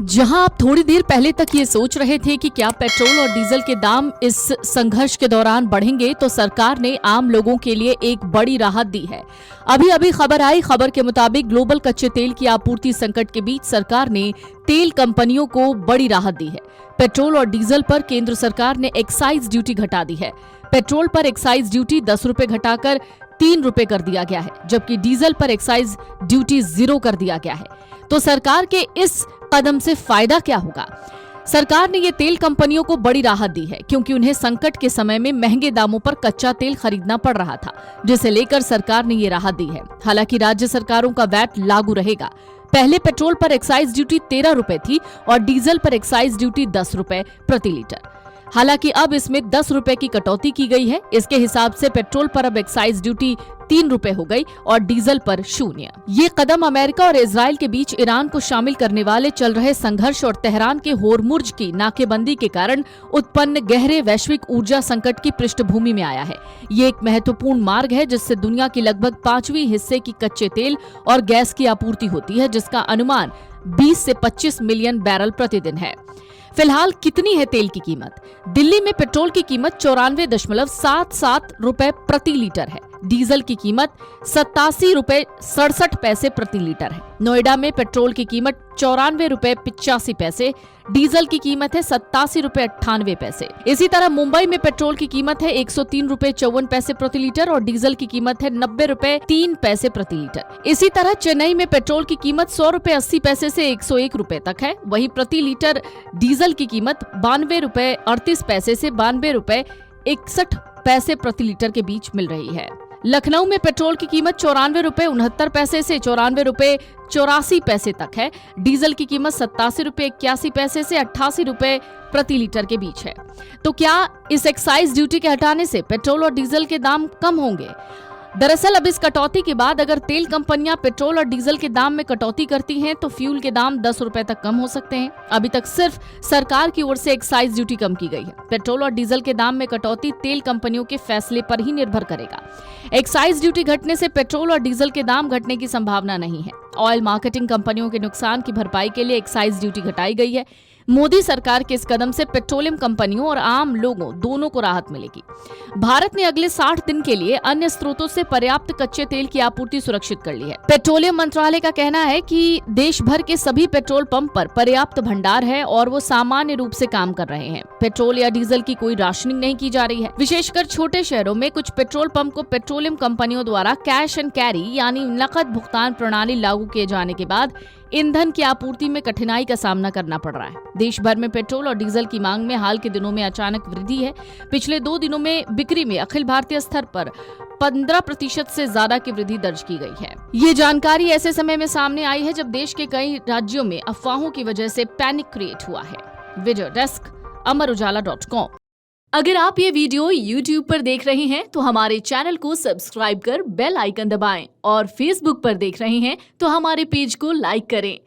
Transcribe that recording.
जहां आप थोड़ी देर पहले तक ये सोच रहे थे कि क्या पेट्रोल और डीजल के दाम इस संघर्ष के दौरान बढ़ेंगे, तो सरकार ने आम लोगों के लिए एक बड़ी राहत दी है। अभी अभी खबर आई। खबर के मुताबिक ग्लोबल कच्चे तेल की आपूर्ति संकट के बीच सरकार ने तेल कंपनियों को बड़ी राहत दी है। पेट्रोल और डीजल पर केंद्र सरकार ने एक्साइज ड्यूटी घटा दी है। पेट्रोल पर एक्साइज ड्यूटी 10 रुपए घटाकर 3 रुपए कर दिया गया है, जबकि डीजल पर एक्साइज ड्यूटी 0 कर दिया गया है। तो सरकार के इस कदम से फायदा क्या होगा? सरकार ने ये तेल कंपनियों को बड़ी राहत दी है, क्योंकि उन्हें संकट के समय में महंगे दामों पर कच्चा तेल खरीदना पड़ रहा था, जिसे लेकर सरकार ने ये राहत दी है। हालांकि राज्य सरकारों का वैट लागू रहेगा। पहले पेट्रोल पर एक्साइज ड्यूटी 13 रुपए थी और डीजल पर एक्साइज ड्यूटी 10 रुपए प्रति लीटर। हालांकि अब इसमें 10 रुपए की कटौती की गई है। इसके हिसाब से पेट्रोल पर अब एक्साइज ड्यूटी 3 रुपए हो गई और डीजल पर 0। ये कदम अमेरिका और इजराइल के बीच ईरान को शामिल करने वाले चल रहे संघर्ष और तेहरान के होर्मुज की नाकेबंदी के कारण उत्पन्न गहरे वैश्विक ऊर्जा संकट की पृष्ठभूमि में आया है। ये एक महत्वपूर्ण मार्ग है जिससे दुनिया की लगभग 5वीं हिस्से की कच्चे तेल और गैस की आपूर्ति होती है, जिसका अनुमान 20 से 25 मिलियन बैरल प्रतिदिन है। फिलहाल कितनी है तेल की कीमत? दिल्ली में पेट्रोल की कीमत 94.77 रुपए प्रति लीटर है। डीजल की कीमत 87 रुपए 67 पैसे प्रति लीटर है। नोएडा में पेट्रोल की कीमत 94 रुपए 85 पैसे, डीजल की कीमत है 87 रुपए 98 पैसे। इसी तरह मुंबई में पेट्रोल की कीमत है 103 रुपए 54 पैसे प्रति लीटर और डीजल की कीमत है 90 रुपए 3 पैसे प्रति लीटर। इसी तरह चेन्नई में पेट्रोल की कीमत 100 रुपए 80 पैसे से 101 रुपए तक है। वहीं प्रति लीटर डीजल की कीमत 92 रुपए 38 पैसे से 92 रुपए 61 पैसे प्रति लीटर के बीच मिल रही है। लखनऊ में पेट्रोल की कीमत 94 रुपए 69 पैसे से 94 रुपए 84 पैसे तक है। डीजल की कीमत 87 रुपए 81 पैसे से 88 रुपए प्रति लीटर के बीच है। तो क्या इस एक्साइज ड्यूटी के हटाने से पेट्रोल और डीजल के दाम कम होंगे? दरअसल अब इस कटौती के बाद अगर तेल कंपनियां पेट्रोल और डीजल के दाम में कटौती करती हैं तो फ्यूल के दाम 10 रुपए तक कम हो सकते हैं। अभी तक सिर्फ सरकार की ओर से एक्साइज ड्यूटी कम की गई है। पेट्रोल और डीजल के दाम में कटौती तेल कंपनियों के फैसले पर ही निर्भर करेगा। एक्साइज ड्यूटी घटने से पेट्रोल और डीजल के दाम घटने की संभावना नहीं है। ऑयल मार्केटिंग कंपनियों के नुकसान की भरपाई के लिए एक्साइज ड्यूटी घटाई गई है। मोदी सरकार के इस कदम से पेट्रोलियम कंपनियों और आम लोगों दोनों को राहत मिलेगी। भारत ने अगले 60 दिन के लिए अन्य स्रोतों से पर्याप्त कच्चे तेल की आपूर्ति सुरक्षित कर ली है। पेट्रोलियम मंत्रालय का कहना है कि देश भर के सभी पेट्रोल पंप पर पर्याप्त भंडार है और वो सामान्य रूप से काम कर रहे हैं। पेट्रोल या डीजल की कोई राशनिंग नहीं की जा रही है। विशेषकर छोटे शहरों में कुछ पेट्रोल पंप को पेट्रोलियम कंपनियों द्वारा कैश एंड कैरी यानी नकद भुगतान प्रणाली लागू किए जाने के बाद ईंधन की आपूर्ति में कठिनाई का सामना करना पड़ रहा है। देश भर में पेट्रोल और डीजल की मांग में हाल के दिनों में अचानक वृद्धि है। पिछले 2 दिनों में बिक्री में अखिल भारतीय स्तर पर 15% से ज्यादा की वृद्धि दर्ज की गई है। ये जानकारी ऐसे समय में सामने आई है जब देश के कई राज्यों में अफवाहों की वजह से पैनिक क्रिएट हुआ है। Video desk amarujala.com। अगर आप ये वीडियो YouTube पर देख रहे हैं तो हमारे चैनल को सब्सक्राइब कर बेल आइकन दबाएं और Facebook पर देख रहे हैं तो हमारे पेज को लाइक करें।